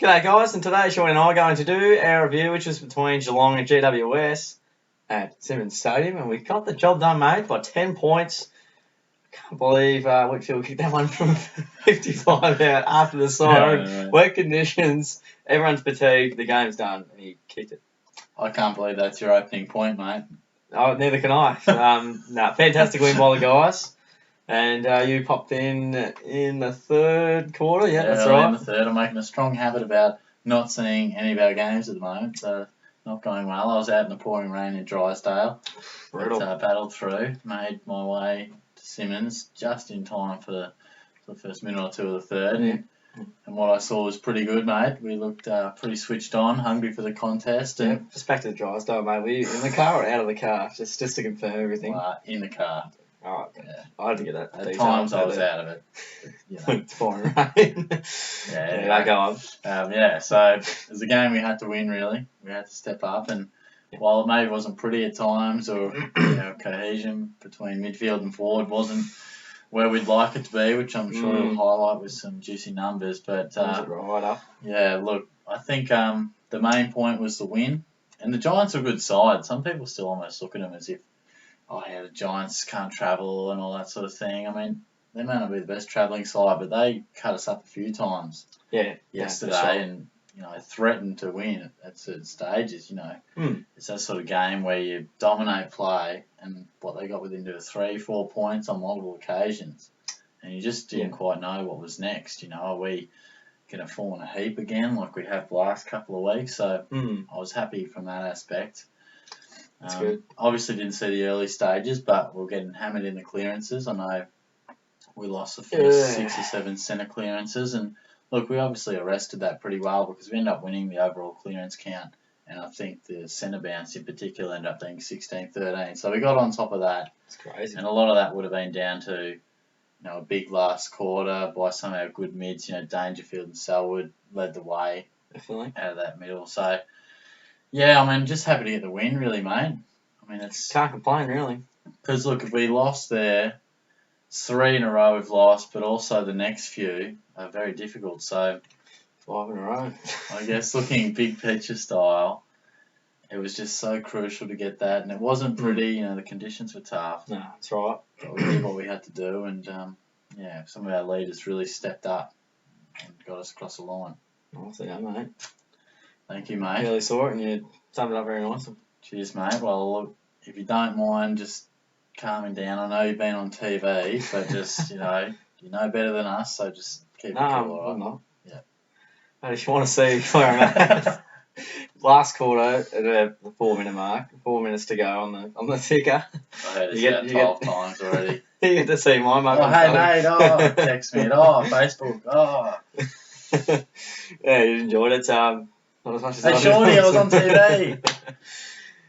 G'day guys, and today Shorty and I are going to do our review, which is between Geelong and GWS at Simmons Stadium, and we got the job done, mate, by 10 points. I can't believe Whitfield kicked that one from 55 out after the siren. Yeah. Wet conditions, everyone's fatigued, the game's done, and he kicked it. I can't believe that's your opening point, mate. Oh, neither can I. Fantastic win by the guys. And you popped in the third quarter, yeah, that's early right. in the third. I'm making a strong habit about not seeing any of our games at the moment, so not going well. I was out in the pouring rain in Drysdale, but battled through, made my way to Simmons just in time for the first minute or two of the third. Yeah. And what I saw was pretty good, mate. We looked pretty switched on, hungry for the contest. Yeah, And just back to the Drysdale, mate. Were you in the car or out of the car? Just to confirm everything. in the car. All right, Yeah. I had to get that. At times I was out of it. You know. It's pouring rain. Yeah, go on. So it was a game we had to win, really. We had to step up, and while it maybe wasn't pretty at times, or cohesion between midfield and forward wasn't where we'd like it to be, which I'm sure we'll highlight with some juicy numbers. But yeah, look, I think the main point was the win, and the Giants are a good side. Some people still almost look at them as if, oh yeah, the Giants can't travel and all that sort of thing. I mean, they may not be the best travelling side, but they cut us up a few times. Yesterday, and threatened to win at certain stages. It's that sort of game where you dominate play, and what they got within 3-4 points on multiple occasions, and you just didn't quite know what was next. Are we going to fall in a heap again like we have the last couple of weeks? So I was happy from that aspect. That's good. Obviously didn't see the early stages, but we're getting hammered in the clearances. I know we lost the first 6 or 7 centre clearances, and look, we obviously arrested that pretty well because we ended up winning the overall clearance count, and I think the centre bounce in particular ended up being 16-13. So we got on top of that. It's crazy. And a lot of that would have been down to a big last quarter by some of our good mids. Dangerfield and Selwood led the way Definitely out of that middle. So yeah, I mean, just happy to get the win, really, mate. I mean, can't complain, really. Because look, if we lost there, 3 in a row we've lost, but also the next few are very difficult. So 5 in a row. I guess looking big picture style, it was just so crucial to get that, and it wasn't pretty. The conditions were tough. No, that's right. But we did what we had to do, and some of our leaders really stepped up and got us across the line. Nice, mate. Thank you, mate. I really saw it, and you summed it up very nicely. Cheers, mate. Well, look, if you don't mind just calming down, I know you've been on TV, but just, you know better than us, so just keep it cool, all right? I'm not. Yeah. But if you want to see where I'm at, last quarter at the 4-minute mark, 4 minutes to go on the ticker. I heard it about 12 times already. You get to see my mug. Oh, hey, mate, text me, Facebook, Yeah, you enjoyed it. Not as much as hey, Shorty, I was on TV.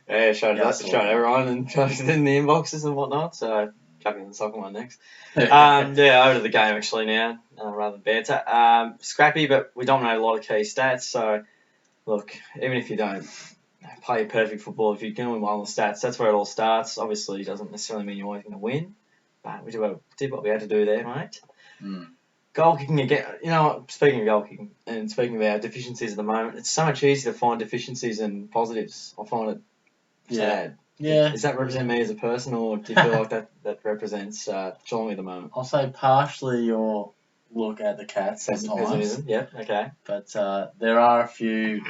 Yeah, showed everyone and showed it in the inboxes and whatnot. So chucking the soccer one next. Over to the game actually now, rather than banter. Scrappy, but we dominate a lot of key stats. So look, even if you don't play perfect football, if you're doing well on the stats, that's where it all starts. Obviously, it doesn't necessarily mean you're always going to win, but we did what we had to do there, mate. Goal kicking again. Speaking of goal kicking and speaking of our deficiencies at the moment, it's so much easier to find deficiencies and positives. I find it sad. Yeah. Does that represent me as a person, or do you feel like that represents Geelong at the moment? I'll say partially your look at the Cats sometimes. Pessimism. Yeah, okay. But there are a few,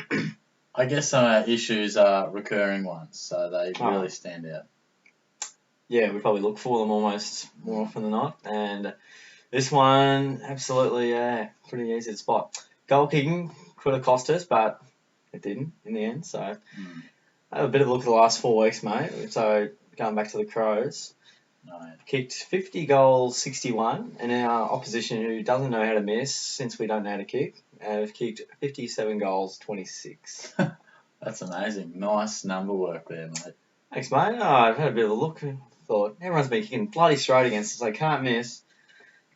I guess some of our issues are recurring ones, so they really stand out. Yeah, we probably look for them almost more often than not, and this one, absolutely, pretty easy to spot. Goal kicking could have cost us, but it didn't in the end. So, I have a bit of a look at the last 4 weeks, mate. So, going back to the Crows, kicked 50 goals, 61, and our opposition, who doesn't know how to miss, since we don't know how to kick, have kicked 57 goals, 26. That's amazing. Nice number work there, mate. Thanks, mate. I've had a bit of a look. Thought everyone's been kicking bloody straight against us. They can't miss.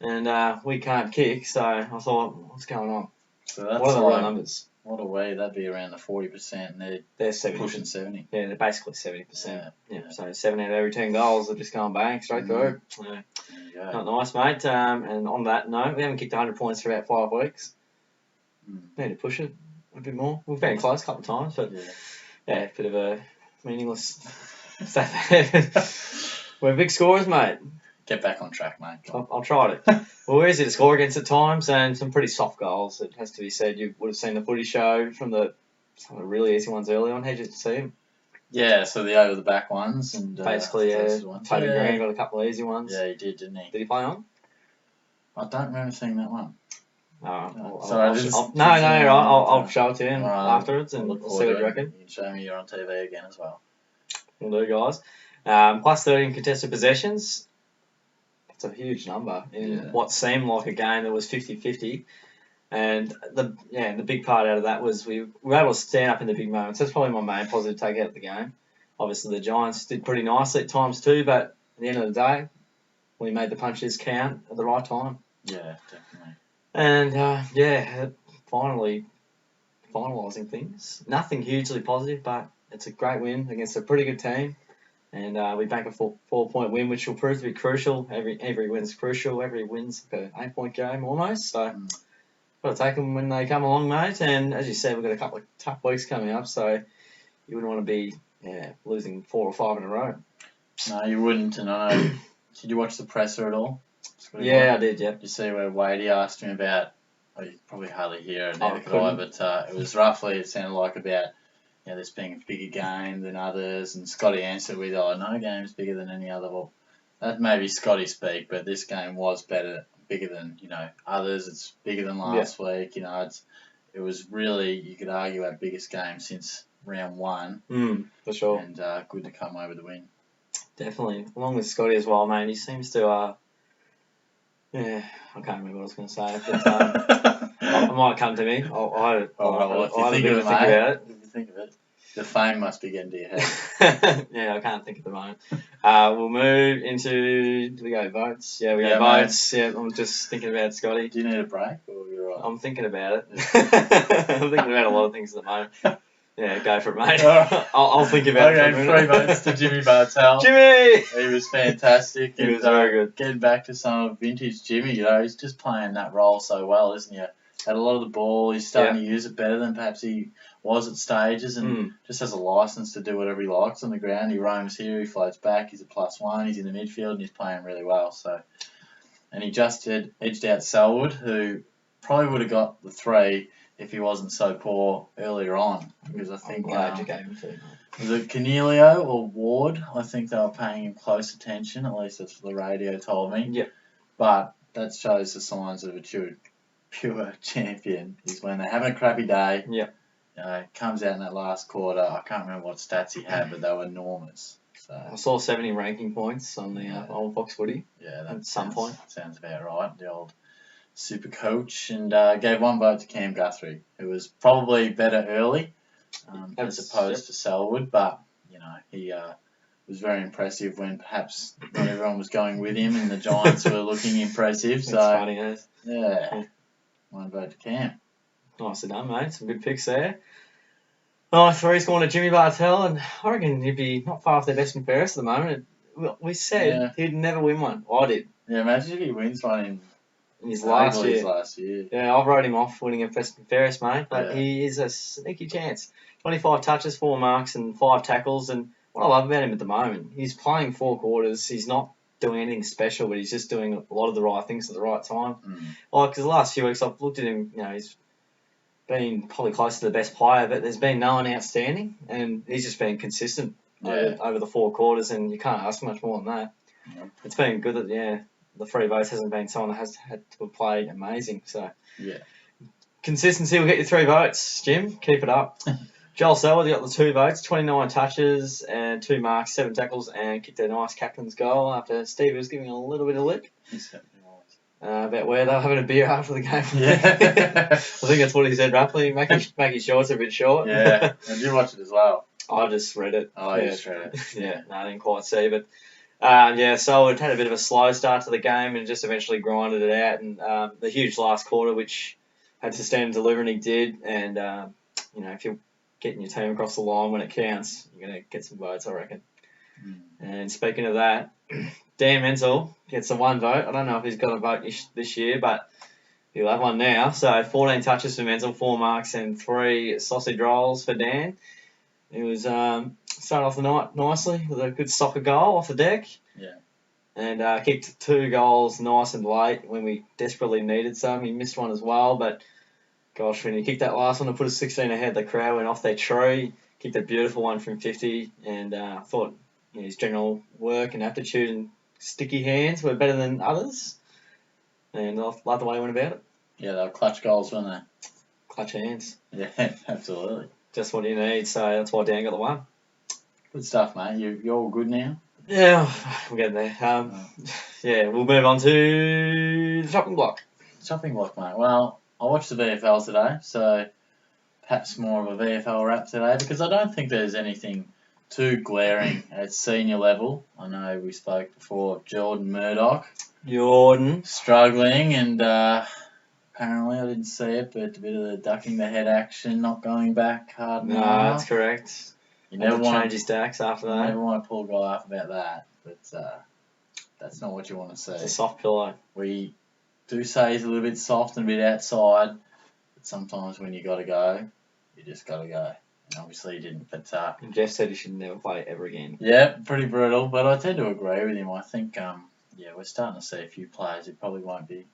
And we can't kick, so I thought, what's going on? So that's what are the right numbers? What a way, that'd be around the 40%, and they're 70. Pushing 70. Yeah, they're basically 70%. Yeah. So 7 out of every 10 goals have just gone bang straight through. Not nice, mate. And on that note, we haven't kicked 100 points for about 5 weeks. Need to push it a bit more. We've been close a couple of times, but a bit of a meaningless stuff. We're big scorers, mate. Get back on track, mate. I'll try it. Well, we're easy to score against at times, and some pretty soft goals. It has to be said. You would have seen the footy show from some of the really easy ones early on. How did you see them? Yeah, so the over the back ones and basically, Toby Green got a couple of easy ones. Yeah, he did, didn't he? Did he play on? I don't remember seeing that one. I'll show it to him afterwards, and we'll see what you reckon. You can show me you're on TV again as well. We'll do, guys. Plus 30 contested possessions. That's a huge number in what seemed like a game that was 50-50. And the big part out of that was we were able to stand up in the big moments. That's probably my main positive take out of the game. Obviously, the Giants did pretty nicely at times too, but at the end of the day, we made the punches count at the right time. Yeah, definitely. And finally finalising things. Nothing hugely positive, but it's a great win against a pretty good team. And we bank a 4-point win, which will prove to be crucial. Every win's crucial. Every win's an 8-point game almost. So got to take them when they come along, mate. And as you said, we've got a couple of tough weeks coming up, so you wouldn't want to be losing 4 or 5 in a row. No, you wouldn't. And I know. Did you watch the presser at all? Yeah, I did. Yeah. Did you see where Wadey asked him about? Oh, you probably hardly hear it, neither could I. But it was roughly. It sounded like about. This being a bigger game than others, and Scotty answered with, no game's bigger than any other. Well, that may be Scotty speak, but this game was bigger than, others. It's bigger than last week, it was really, you could argue, our biggest game since round 1. For sure. And good to come away with the win. Definitely. Along with Scotty as well, mate. He seems to, I can't remember what I was going to say, but it might come to me. If you think about it. The fame must be getting to your head. Yeah, I can't think at the moment. We'll move into... Do we go votes? Yeah, we go votes. Mate. Yeah, I'm just thinking about Scotty. Do you need a break, or you're right? I'm thinking about it. I'm thinking about a lot of things at the moment. Yeah, go for it, mate. I'll think about it. Okay, 3 votes to Jimmy Bartel. Jimmy! He was fantastic. He was very good. Getting back to some of vintage Jimmy, he's just playing that role so well, isn't he? Had a lot of the ball. He's starting to use it better than perhaps he was at stages, and just has a license to do whatever he likes on the ground. He roams here, he floats back. He's a +1. He's in the midfield, and he's playing really well. So, and he just edged out Selwood, who probably would have got the 3 if he wasn't so poor earlier on. Because I think was it Cornelio or Ward? I think they were paying him close attention. At least that's what the radio told me. Yeah. But that shows the signs of a pure champion is when they're having a crappy day. Yeah. Comes out in that last quarter. I can't remember what stats he had, but they were enormous. So I saw 70 ranking points on the old Fox Footy. Yeah, at some point. Sounds about right. The old super coach, and gave 1 vote to Cam Guthrie, who was probably better early, as opposed to Selwood, but he was very impressive when perhaps not everyone was going with him, and the Giants were looking impressive. So funny, eh? Yeah. 1 vote to Cam. Nicely done, mate. Some good picks there. 3's going to Jimmy Bartel, and I reckon he'd be not far off their best and fairest at the moment. We said he'd never win one. I did. Yeah, imagine if he wins one in his last year. Yeah, I've wrote him off winning a best and fairest, mate, but he is a sneaky chance. 25 touches, 4 marks, and 5 tackles, and what I love about him at the moment, he's playing 4 quarters. He's not doing anything special, but he's just doing a lot of the right things at the right time. Because the last few weeks I've looked at him, he's been probably close to the best player, but there's been no one outstanding, and he's just been consistent over the 4 quarters, and you can't ask much more than that. It's been good that the 3 votes hasn't been someone that has had to have played amazing. So consistency will get you 3 votes, Jim. Keep it up. Joel Selwood got the 2 votes, 29 touches and 2 marks, 7 tackles, and kicked a nice captain's goal after Steve was giving a little bit of lip. About where they were having a beer after the game. Yeah. I think that's what he said roughly. Make his shorts a bit short. Yeah, and you watch it as well. I just read it. Oh, you just read it. Yeah, no, I didn't quite see, but Selwood had a bit of a slow start to the game and just eventually grinded it out. And the huge last quarter, which had to stand and deliver, and he did. And if you're getting your team across the line when it counts, you're going to get some votes, I reckon. And speaking of that, Dan Menzel gets the 1 vote. I don't know if he's got a vote this year, but He'll have one now. So 14 touches for Menzel, 4 marks and 3 sausage rolls for Dan. He was started off the night nicely with a good soccer goal off the deck. Yeah. And kicked 2 goals nice and late when we desperately needed some. He missed one as well, but gosh, when he kicked that last one to put us 16 ahead, the crowd went off their tree. Kicked a beautiful one from 50, and I thought his general work and aptitude and sticky hands were better than others. And I loved the way he went about it. Yeah, they were clutch goals, weren't they? Clutch hands. Yeah, absolutely. Just what you need, so that's why Dan got the one. Good stuff, mate. You're all good now? Yeah, we're getting there. Yeah, we'll move on to the chopping block. Chopping block, mate. Well, I watched the VFL today, so perhaps more of a VFL wrap today, because I don't think there's anything too glaring at senior level. I know we spoke before of Jordan Murdoch. Struggling, and apparently I didn't see it, but a bit of the ducking the head action, not going back hard enough. No, that's correct. You never want to change his stacks after that. You never want to pull a guy off about that, but that's not what you want to see. It's a soft pillow. We do say he's a little bit soft and a bit outside, but sometimes when you got to go, you just got to go. And obviously he didn't, but and Jeff said he should never play ever again. Yeah, pretty brutal, but I tend to agree with him. I think, yeah, we're starting to see a few players who probably won't be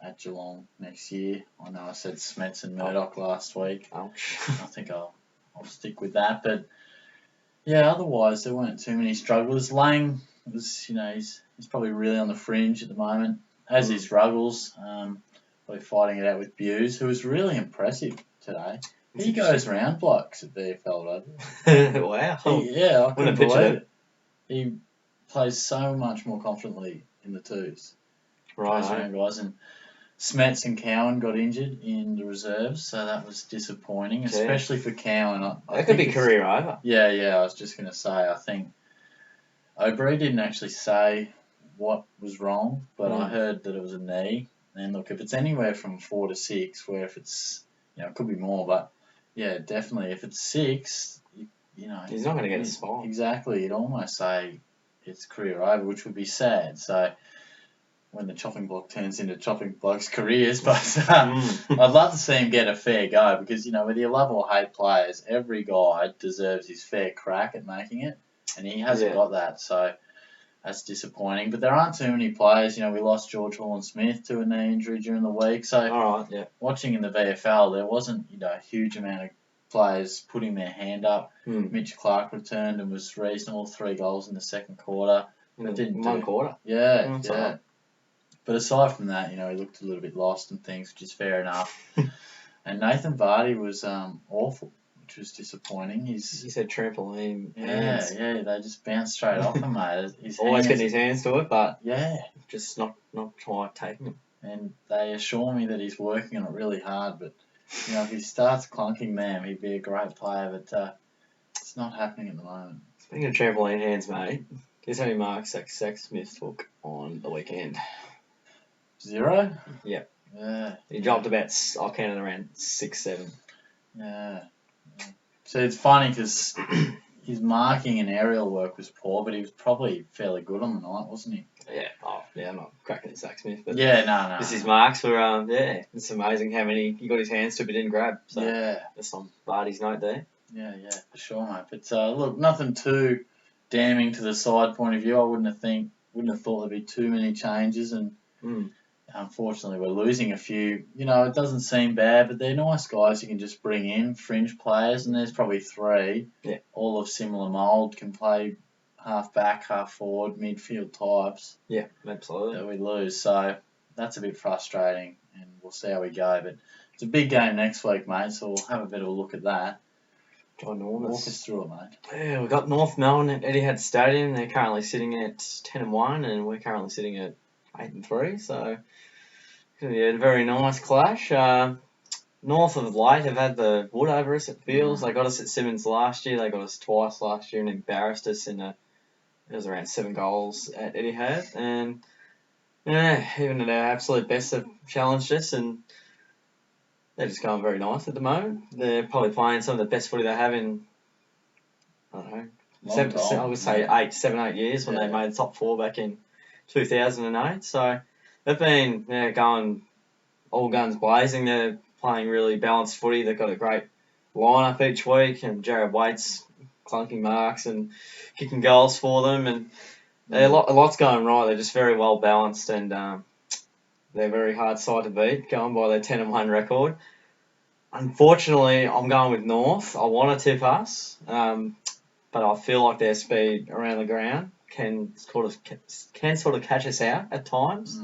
at Geelong next year. I know I said Smets and Murdoch last week. Ouch. I think I'll stick with that, but yeah, otherwise there weren't too many strugglers. Lang was, he's probably really on the fringe at the moment, as is Ruggles, probably fighting it out with Buse, who was really impressive today. He goes round blokes at VFL, Wow. I couldn't believe it. He plays so much more confidently in the twos. Right. Goes around guys, and Smets and Cowan got injured in the reserves, so that was disappointing, especially for Cowan. That could be career over. Yeah, I was just going to say, I think O'Brien didn't actually say what was wrong, but I heard that it was a knee. And look, if it's anywhere from 4 to 6, where if it's, it could be more, but yeah, definitely. If it's 6, he's not going to get a spot. Exactly. You'd almost say it's career over, which would be sad. So when the chopping block turns into chopping blokes' careers, but I'd love to see him get a fair go, because, whether you love or hate players, every guy deserves his fair crack at making it, and he hasn't got that, so that's disappointing. But there aren't too many players. We lost George Horn-Smith to a knee injury during the week, so watching in the VFL, there wasn't a huge amount of players putting their hand up. Mitch Clark returned and was reasonable, 3 goals in the second quarter. In one quarter? Yeah. But aside from that, he looked a little bit lost and things, which is fair enough. And Nathan Vardy was awful, which was disappointing. He said trampoline hands. Yeah, they just bounced straight off him, mate. Always getting his hands to it, but just not quite taking them. And they assure me that he's working on it really hard, but if he starts clunking them, he'd be a great player, but it's not happening at the moment. Speaking of trampoline hands, mate, guess how many marks Zach Smith took on the weekend? 0? Yep. Yeah. He dropped about, I counted around 6, 7. Yeah. So it's funny because his marking and aerial work was poor, but he was probably fairly good on the night, wasn't he? Yeah. I'm not cracking at Zach Smith, but no. His marks were, it's amazing how many he got his hands to but didn't grab. So that's on Vardy's note there. Yeah, for sure, mate. But look, nothing too damning to the side point of view. I wouldn't have thought there'd be too many changes, and unfortunately we're losing a few. It doesn't seem bad, but they're nice guys you can just bring in, fringe players, and there's probably 3, all of similar mould, can play half back, half forward, midfield types. Yeah, absolutely. That we lose, so that's a bit frustrating, and we'll see how we go. But it's a big game next week, mate, so we'll have a bit of a look at that. Ginormous. Walk us through it, mate. Yeah, we've got North Melbourne at Etihad Stadium. They're currently sitting at 10-1, and we're currently sitting at 8-3. So it's going to be a very nice clash. North of late have had the wood over us, it feels. They got us at Simmons last year. They got us twice last year and embarrassed us it was around 7 goals at Etihad. And even at our absolute best, they've challenged us, and they're just going very nice at the moment. They're probably playing some of the best footy they have in, I don't know, I would say 7, 8 years when they made the top 4 back in 2008. So they've been going all guns blazing. They're playing really balanced footy. They've got a great lineup each week, and Jared Waite's clunking marks and kicking goals for them, and a lot's going right. They're just very well balanced, and they're a very hard side to beat, going by their 10-1 record. Unfortunately, I'm going with North. I want to tip us, but I feel like their speed around the ground can sort of catch us out at times,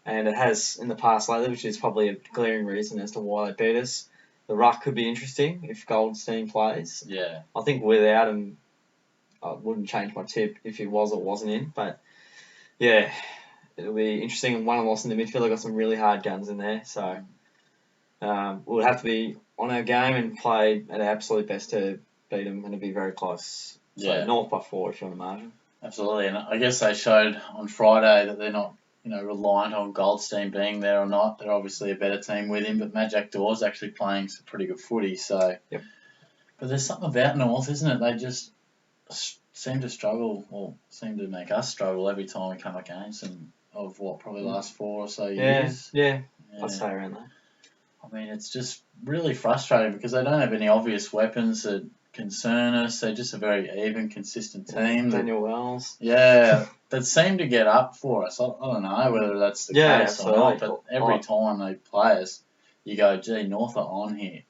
and it has in the past lately, which is probably a glaring reason as to why they beat us. The ruck could be interesting if Goldstein plays. Yeah. I think without him, I wouldn't change my tip if he was or wasn't in. But, yeah, it'll be interesting. One loss in the midfield. They've got some really hard guns in there. So we'll have to be on our game and play at our absolute best to beat them, and it'll be very close. So North by 4 if you want to margin. Absolutely. And I guess they showed on Friday that they're not reliant on Goldstein being there or not. They're obviously a better team with him, but Majak Dawes actually playing some pretty good footy. So, yep. But there's something about North, isn't it? They just seem to struggle, or seem to make us struggle every time we come against them. Of what, probably last 4 or so years. Yeah. I'd say around that. I mean, it's just really frustrating because they don't have any obvious weapons that concern us. They're just a very even, consistent team. Daniel Wells. Yeah, that seem to get up for us. I don't know whether that's the case or not, but every time they play us, you go, gee, North are on here.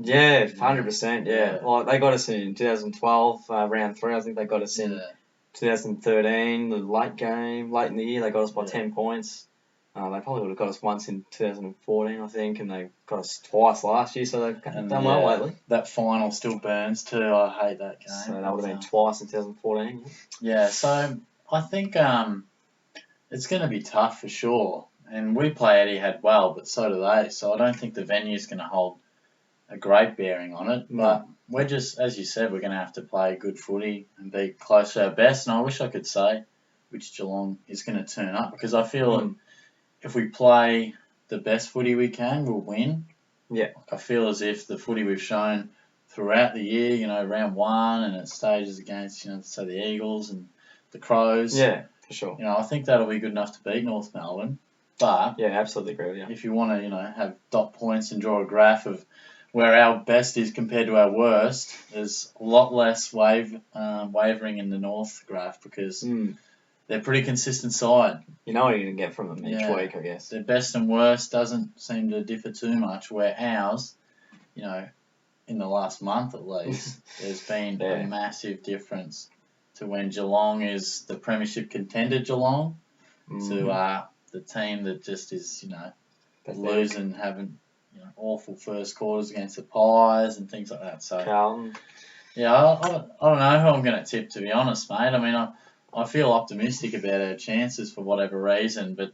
Yeah, 100%, yeah. Like, they got us in 2012, round 3, I think they got us in 2013, the late in the year, they got us by 10 points. They probably would have got us once in 2014, I think, and they got us twice last year, so they've done well lately. That final still burns too. I hate that game. So that would have been twice in 2014. Yeah, so I think it's going to be tough for sure. And we play Etihad well, but so do they. So I don't think the venue's going to hold a great bearing on it. But we're just, as you said, we're going to have to play good footy and be close to our best. And I wish I could say which Geelong is going to turn up, because I feel that if we play the best footy we can, we'll win. Yeah. Like, I feel as if the footy we've shown throughout the year, round 1 and at stages against, say the Eagles and the Crows. Yeah, for sure. I think that'll be good enough to beat North Melbourne. But yeah, absolutely agree with you. If you want to, have dot points and draw a graph of where our best is compared to our worst, there's a lot less wavering in the North graph, because they're a pretty consistent side. You know what you're going to get from them each week, I guess. Their best and worst doesn't seem to differ too much, where ours, in the last month at least, there's been a massive difference to when Geelong is the premiership contender Geelong to the team that just is, losing, having awful first quarters against the Pies and things like that. So, Carlton. Yeah, I don't know who I'm going to tip, to be honest, mate. I mean, I feel optimistic about our chances for whatever reason, but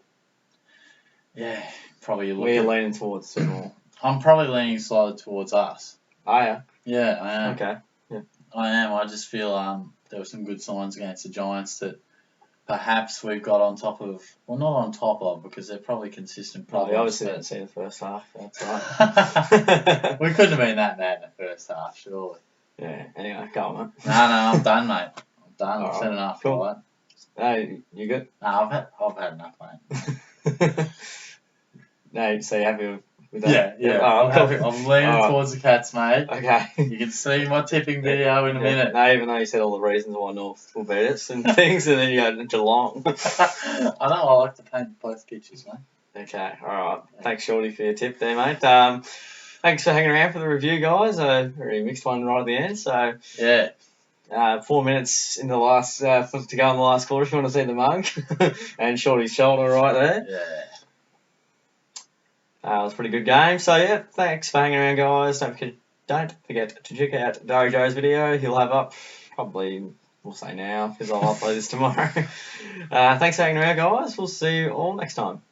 yeah, probably we're leaning towards more. I'm probably leaning slightly towards us. Oh, yeah? Yeah, I am. Okay. Yeah. I am. I just feel there were some good signs against the Giants that perhaps we've got on top of, well, not on top of, because they're probably consistent problems. We obviously didn't see the first half. That's right. We couldn't have been that bad in the first half, surely. Yeah, anyway, go on, mate. No, I'm done, mate. I'm done. I've said enough, cool. Right? Hey, you good? No, I've had enough, mate. No, so you happy with that? Yeah. Oh, I'm leaning towards the Cats, mate. Okay. You can see my tipping video in a minute. No, even though you said all the reasons why North will beat us and things, and then you go to Geelong. I know, I like to paint both pictures, mate. Okay, alright. Thanks, Shorty, for your tip there, mate. Thanks for hanging around for the review, guys. A very mixed one right at the end. So yeah, 4 minutes in the last to go in the last quarter if you want to see the mug, and Shorty's shoulder right there. Yeah. It was a pretty good game. So yeah, thanks for hanging around, guys. Don't forget to check out Darijoe's video. He'll have up probably, we'll say now, because I'll upload this tomorrow. Thanks for hanging around, guys. We'll see you all next time.